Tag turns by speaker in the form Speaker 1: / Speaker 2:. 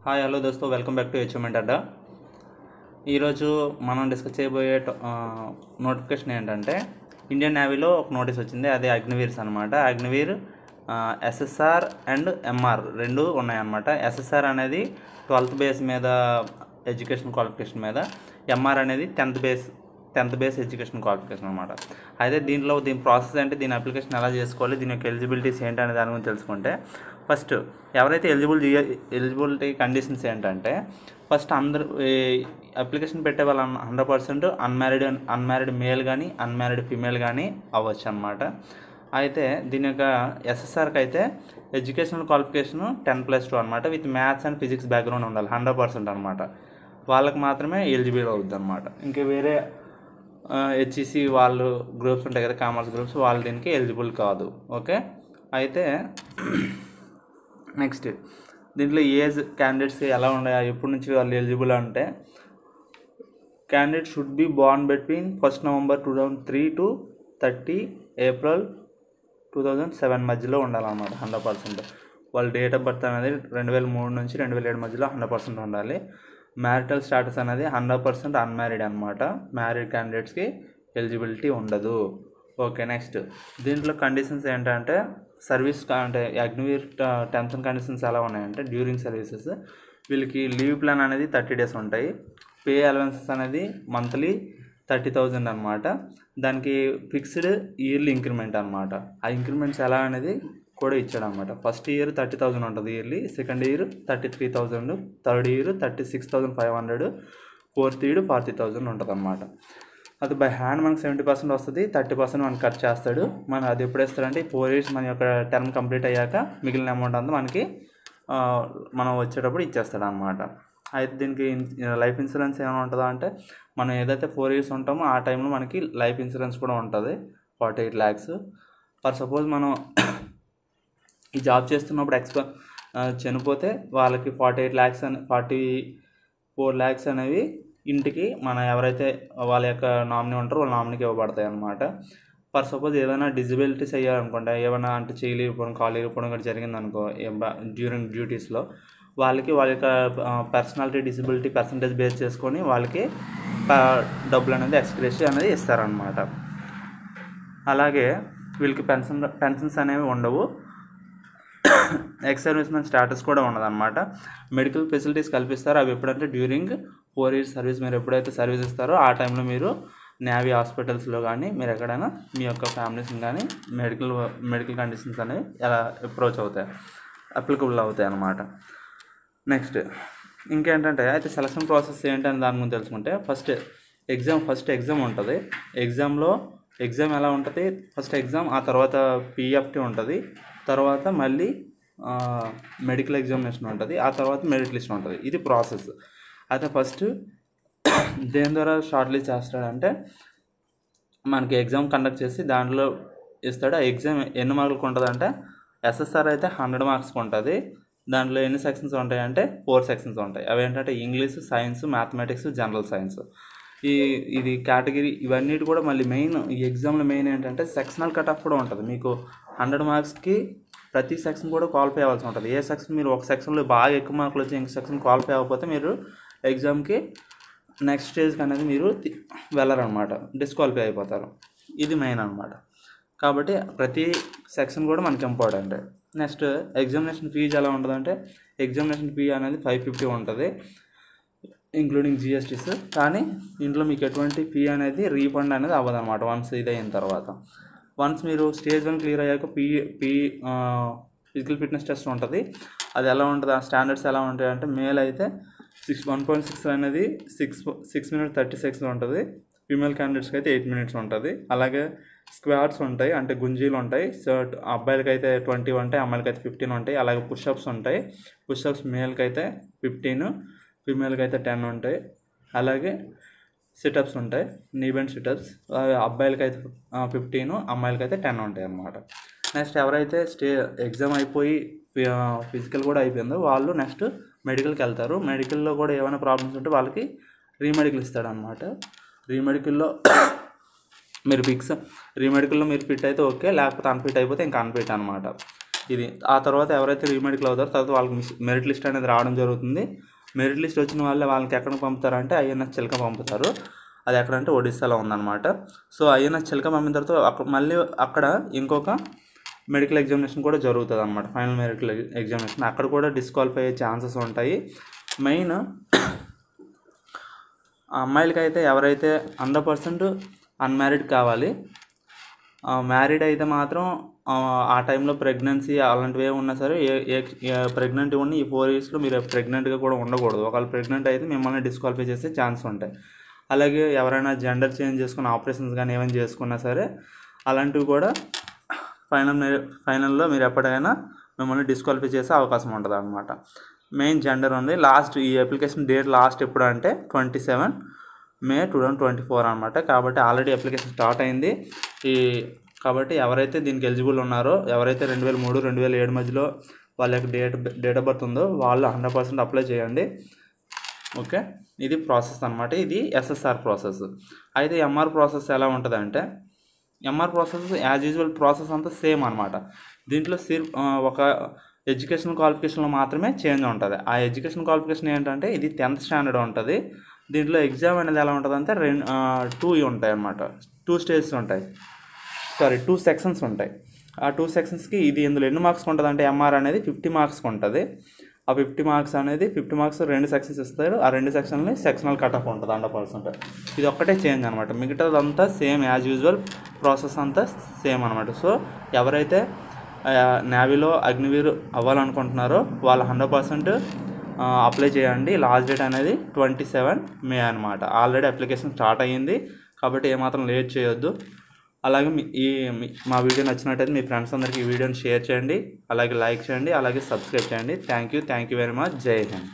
Speaker 1: Hi hello దోస్తో welcome back to achievement Adda. ఈరోజు మనం డిస్కస్ చేయబోయే నోటిఫికేషన్ ఏంటంటే ఇండియన్ నేవీలో ఒక నోటీస్ వచ్చింది. అది అగ్నివీర్స్ అనమాట. అగ్నివీర్ ఎస్ఎస్ఆర్ అండ్ ఎంఆర్ రెండు ఉన్నాయన్నమాట. ఎస్ఎస్ఆర్ అనేది 12th బేస్ మీద ఎడ్యుకేషన్ క్వాలిఫికేషన్ మీద, ఎంఆర్ అనేది 10th బేస్ ఎడ్యుకేషన్ క్వాలిఫికేషన్ అనమాట. అయితే దీని ప్రాసెస్ ఏంటి, దీని అప్లికేషన్ ఎలా చేసుకోవాలి, దీని యొక్క ఎలిజిబిలిటీస్ ఏంటి అనే దాని గురించి తెలుసుకుంటే, ఫస్ట్ ఎవరైతే ఎలిజిబిలిటీ కండిషన్స్ ఏంటంటే, ఫస్ట్ అందరూ అప్లికేషన్ పెట్టే వాళ్ళు 100% అన్మ్యారీడ్ మేల్ కానీ అన్మ్యారీడ్ ఫీమేల్ కానీ అవ్వచ్చు అనమాట. అయితే దీని యొక్క ఎస్ఎస్ఆర్కి అయితే ఎడ్యుకేషనల్ క్వాలిఫికేషన్ 10+2 అనమాట. With maths and physics background ఉండాలి 100% అనమాట. వాళ్ళకి మాత్రమే ఎలిజిబుల్ అవుద్ది అనమాట. ఇంకా వేరే హెచ్ఈసి వాళ్ళు గ్రూప్స్ ఉంటాయి కదా, కామర్స్ గ్రూప్స్, వాళ్ళు దీనికి ఎలిజిబుల్ కాదు. ఓకే. అయితే నెక్స్ట్ దీంట్లో ఏజ్ క్యాండిడేట్స్ ఎలా ఉన్నాయి, ఎప్పటి నుంచి వాళ్ళు ఎలిజిబుల్ అంటే, candidate should be born between 1st November 2003 to 30 April 2007 మధ్యలో ఉండాలన్నమాట. 100% వాళ్ళ డేట్ ఆఫ్ బర్త్ అనేది 2003 నుంచి 2007 మధ్యలో 100% ఉండాలి. మ్యారిటల్ స్టాటస్ అనేది 100% అన్మ్యారీడ్ అనమాట. మ్యారీడ్ క్యాండిడేట్స్కి ఎలిజిబిలిటీ ఉండదు. ఓకే. నెక్స్ట్ దీంట్లో కండిషన్స్ ఏంటంటే, సర్వీస్ అంటే అగ్నివీర్ టర్మ్స్ అండ్ కండిషన్స్ ఎలా ఉన్నాయంటే, డ్యూరింగ్ సర్వీసెస్ వీళ్ళకి లీవ్ ప్లాన్ అనేది 30 days ఉంటాయి. పే అలవెన్సెస్ అనేది మంత్లీ 30,000 అనమాట. దానికి ఫిక్స్డ్ ఇయర్లీ ఇంక్రిమెంట్ అనమాట. ఆ ఇంక్రిమెంట్స్ ఎలా అనేది కూడా ఇచ్చాడు అనమాట. ఫస్ట్ ఇయర్ 30,000 ఉంటుంది yearly, second year 33,000, third year 36,500, fourth year 40,000 ఉంటుంది అనమాట. అది బై హ్యాండ్ మనకు 70% వస్తుంది, 30% మనకు కట్ చేస్తాడు. మనం అది ఎప్పుడు వేస్తాడంటే 4 years మన యొక్క టర్మ్ కంప్లీట్ అయ్యాక మిగిలిన అమౌంట్ అంతా మనకి మనం వచ్చేటప్పుడు ఇచ్చేస్తాడు అనమాట. అయితే దీనికి లైఫ్ ఇన్సూరెన్స్ ఏమైనా ఉంటుందా అంటే, మనం ఏదైతే 4 years ఉంటామో ఆ టైంలో మనకి లైఫ్ ఇన్సూరెన్స్ కూడా ఉంటుంది 48 lakhs. ఫర్ సపోజ్ మనం ఈ జాబ్ చేస్తున్నప్పుడు చనిపోతే వాళ్ళకి 44 lakhs అనేవి ఇంటికి మన ఎవరైతే వాళ్ళ యొక్క నామినీ ఉంటారో వాళ్ళ నామినీకి ఇవ్వబడతాయి అనమాట. ఫర్ సపోజ్ ఏదైనా డిజబిలిటీస్ అయ్యారనుకోండి, ఏమైనా అంటే చేయలేకపోవడం, కాలు ఇవ్వడం కూడా జరిగిందనుకో డ్యూరింగ్ డ్యూటీస్లో, వాళ్ళ యొక్క పర్సనాలిటీ డిసబిలిటీ పర్సంటేజ్ బేస్ చేసుకొని వాళ్ళకి డబ్బులు అనేది ఎక్స్గ్రేషియా అనేది ఇస్తారనమాట. అలాగే వీళ్ళకి పెన్షన్స్ అనేవి ఉండవు. ఎక్స్ సర్వీస్ మ్యాన్ స్టాటస్ కూడా ఉండదన్నమాట. మెడికల్ ఫెసిలిటీస్ కల్పిస్తారు. అవి ఎప్పుడంటే డ్యూరింగ్ 4 years సర్వీస్ మీరు ఎప్పుడైతే సర్వీస్ ఇస్తారో ఆ టైంలో మీరు నేవీ హాస్పిటల్స్లో కానీ మీరు ఎక్కడైనా మీ యొక్క ఫ్యామిలీస్ని కానీ మెడికల్ కండిషన్స్ అనేవి ఎలా అప్లికబుల్ అవుతాయి అన్నమాట. నెక్స్ట్ ఇంకేంటంటే, అయితే సెలక్షన్ ప్రాసెస్ ఏంటని దాని గురించి తెలుసుకుంటే, ఫస్ట్ ఎగ్జామ్ ఉంటుంది. ఎగ్జామ్ ఎలా ఉంటుంది, ఫస్ట్ ఎగ్జామ్, ఆ తర్వాత పిఎఫ్టీ ఉంటుంది, తర్వాత మళ్ళీ మెడికల్ ఎగ్జామినేషన్ ఉంటుంది, ఆ తర్వాత మెరిట్ లిస్ట్ ఉంటుంది. ఇది ప్రాసెస్. అయితే ఫస్ట్ దేని ద్వారా షార్ట్ లిస్ట్ చేస్తాడంటే, మనకి ఎగ్జామ్ కండక్ట్ చేసి దాంట్లో ఇస్తాడు. ఆ ఎగ్జామ్ ఎన్ని మార్కులకు ఉంటుంది అంటే, ఎస్ఎస్ఆర్ అయితే 100 మార్క్స్కి ఉంటుంది. దాంట్లో ఎన్ని సెక్షన్స్ ఉంటాయంటే 4 sections ఉంటాయి. అవి ఏంటంటే English, science, mathematics, general science. ఇది కేటగిరీ ఇవన్నీ కూడా మళ్ళీ మెయిన్ ఈ ఎగ్జామ్లో మెయిన్ ఏంటంటే సెక్షనల్ కట్ ఆఫ్ కూడా ఉంటుంది. మీకు 100 మార్క్స్కి ప్రతి సెక్షన్ కూడా క్వాలిఫై అవ్వాల్సి ఉంటుంది. ఏ సెక్షన్ మీరు ఒక సెక్షన్లో బాగా ఎక్కువ మార్కులు వచ్చి ఇంక సెక్షన్ క్వాలిఫై అవ్వకపోతే మీరు ఎగ్జామ్కి నెక్స్ట్ స్టేజ్కి అనేది మీరు వెళ్ళరనమాట, డిస్క్వాలిఫై అయిపోతారు. ఇది మెయిన్ అనమాట. కాబట్టి ప్రతి సెక్షన్ కూడా మనకి ఇంపార్టెంట్. నెక్స్ట్ ఎగ్జామినేషన్ ఫీజు ఎలా ఉంటుందంటే, ఎగ్జామినేషన్ ఫీ అనేది 550 ఉంటుంది ఇంక్లూడింగ్ జిఎస్టీస్. కానీ ఇంట్లో మీకు ఎటువంటి ఫీ అనేది రీఫండ్ అనేది అవ్వదు అనమాట. వన్స్ ఇది అయిన తర్వాత, వన్స్ మీరు స్టేజ్ 1 క్లియర్ అయ్యాక ఫిజికల్ ఫిట్నెస్ టెస్ట్ ఉంటుంది. అది ఎలా ఉంటుంది, ఆ స్టాండర్డ్స్ ఎలా ఉంటాయి అంటే, మేల్ అయితే 1.6 అనేది 6 minutes 30 seconds ఉంటుంది. ఫీమేల్ క్యాండిడేట్స్కి అయితే 8 minutes ఉంటుంది. అలాగే స్క్వాడ్స్ ఉంటాయి, అంటే గుంజీలు ఉంటాయి. సో అబ్బాయిలకి అయితే 20 ఉంటాయి, అమ్మాయిలకి అయితే 15 ఉంటాయి. అలాగే పుషప్స్ ఉంటాయి. పుషప్స్ మేల్కి అయితే 15, ఫీమేల్కి అయితే 10 ఉంటాయి. అలాగే సిటప్స్ ఉంటాయి, నీ బెండ్ సిటప్స్. అబ్బాయిలకి అయితే 15, అమ్మాయిలకి అయితే 10 ఉంటాయి అన్నమాట. నెక్స్ట్ ఎవరైతే ఎగ్జామ్ అయిపోయి ఫిజికల్ కూడా అయిపోయిందో వాళ్ళు నెక్స్ట్ మెడికల్కి వెళ్తారు. మెడికల్లో కూడా ఏమైనా ప్రాబ్లమ్స్ ఉంటే వాళ్ళకి రీమెడికల్ ఇస్తాడనమాట. రీమెడికల్లో మీరు ఫిట్ అయితే ఓకే, లేకపోతే అన్ఫిట్ అయిపోతే ఇంకా అన్ఫిట్ అనమాట. ఇది ఆ తర్వాత ఎవరైతే రీమెడికల్ అవుతారో తర్వాత వాళ్ళకి మెరిట్ లిస్ట్ అనేది రావడం జరుగుతుంది. మెరిట్ లిస్ట్ వచ్చిన వాళ్ళకి ఎక్కడికి పంపుతారంటే ఐఎన్ఎస్ చిలక పంపుతారు. అది ఎక్కడంటే ఒడిస్సాలో ఉందన్నమాట. సో ఐఎన్ఎస్ చిలక పంపిన తర్వాత మళ్ళీ అక్కడ ఇంకొక మెడికల్ ఎగ్జామినేషన్ కూడా జరుగుతుంది అనమాట, ఫైనల్ మెడికల్ ఎగ్జామినేషన్. అక్కడ కూడా డిస్క్వాలిఫై అయ్యే ఛాన్సెస్ ఉంటాయి. మెయిన్ అమ్మాయిలకి అయితే ఎవరైతే 100% అన్మ్యారీడ్ కావాలి, మ్యారీడ్ అయితే మాత్రం ఆ టైంలో ప్రెగ్నెన్సీ అలాంటివి ఉన్నా సరే ప్రెగ్నెంట్ ఉండి ఈ 4 yearsలో మీరు ప్రెగ్నెంట్గా కూడా ఉండకూడదు. ఒకవేళ ప్రెగ్నెంట్ అయితే మిమ్మల్ని డిస్క్వాలిఫై చేసే ఛాన్స్ ఉంటాయి. అలాగే ఎవరైనా జెండర్ చేంజ్ చేసుకున్న ఆపరేషన్స్ కానీ ఏమైనా చేసుకున్నా సరే అలాంటివి కూడా ఫైనల్లో మీరు ఎప్పటికైనా మిమ్మల్ని డిస్క్వాలిఫై చేసే అవకాశం ఉంటుంది అనమాట. మెయిన్ జెండర్ ఉంది. ఈ అప్లికేషన్ డేట్ లాస్ట్ ఎప్పుడు అంటే 27 May 2024 అనమాట. కాబట్టి ఆల్రెడీ అప్లికేషన్ స్టార్ట్ అయింది. కాబట్టి ఎవరైతే దీనికి ఎలిజిబుల్ ఉన్నారో, ఎవరైతే 2003, 2007 మధ్యలో వాళ్ళ యొక్క డేట్ ఆఫ్ బర్త్ ఉందో వాళ్ళు 100% అప్లై చేయండి. ఓకే, ఇది ప్రాసెస్ అనమాట. ఇది ఎస్ఎస్ఆర్ ప్రాసెస్. అయితే ఎంఆర్ ప్రాసెస్ ఎలా ఉంటుందంటే, MR process as usual process అంతా సేమ్ అనమాట. దీంట్లో ఒక ఎడ్యుకేషన్ క్వాలిఫికేషన్లో మాత్రమే చేంజ్ ఉంటుంది. ఆ ఎడ్యుకేషన్ క్వాలిఫికేషన్ ఏంటంటే ఇది 10th స్టాండర్డ్ ఉంటుంది. దీంట్లో ఎగ్జామ్ అనేది ఎలా ఉంటుందంటే 2 ఉంటాయి అన్నమాట. 2 stages ఉంటాయి, 2 sections ఉంటాయి. ఆ 2 sectionsకి ఇందులో ఎన్ని మార్క్స్కి ఉంటుంది అంటే ఎంఆర్ అనేది 50 మార్క్స్కి ఉంటుంది. ఆ 50 మార్క్స్ అనేది 50 మార్క్స్ 2 sections ఇస్తారు. ఆ 2 sectionsని సెక్షనల్ కట్ ఆఫ్ ఉంటుంది 100%. ఇది ఒక్కటే చేంజ్ అనమాట. మిగతాదంతా సేమ్ యాజ్ యూజువల్ ప్రాసెస్ అంతా సేమ్ అనమాట. సో ఎవరైతే నేవీలో అగ్నివీర్ అవ్వాలనుకుంటున్నారో వాళ్ళు 100% అప్లై చేయండి. లాస్ట్ డేట్ అనేది 27 May అనమాట. ఆల్రెడీ అప్లికేషన్ స్టార్ట్ అయ్యింది కాబట్టి ఏమాత్రం లేట్ చేయొద్దు. అలాగే మా వీడియో నచ్చినట్టయితే మీ ఫ్రెండ్స్ అందరికీ ఈ వీడియోని షేర్ చేయండి, అలాగే లైక్ చేయండి, అలాగే సబ్స్క్రైబ్ చేయండి. Thank you very much. జై హింద్.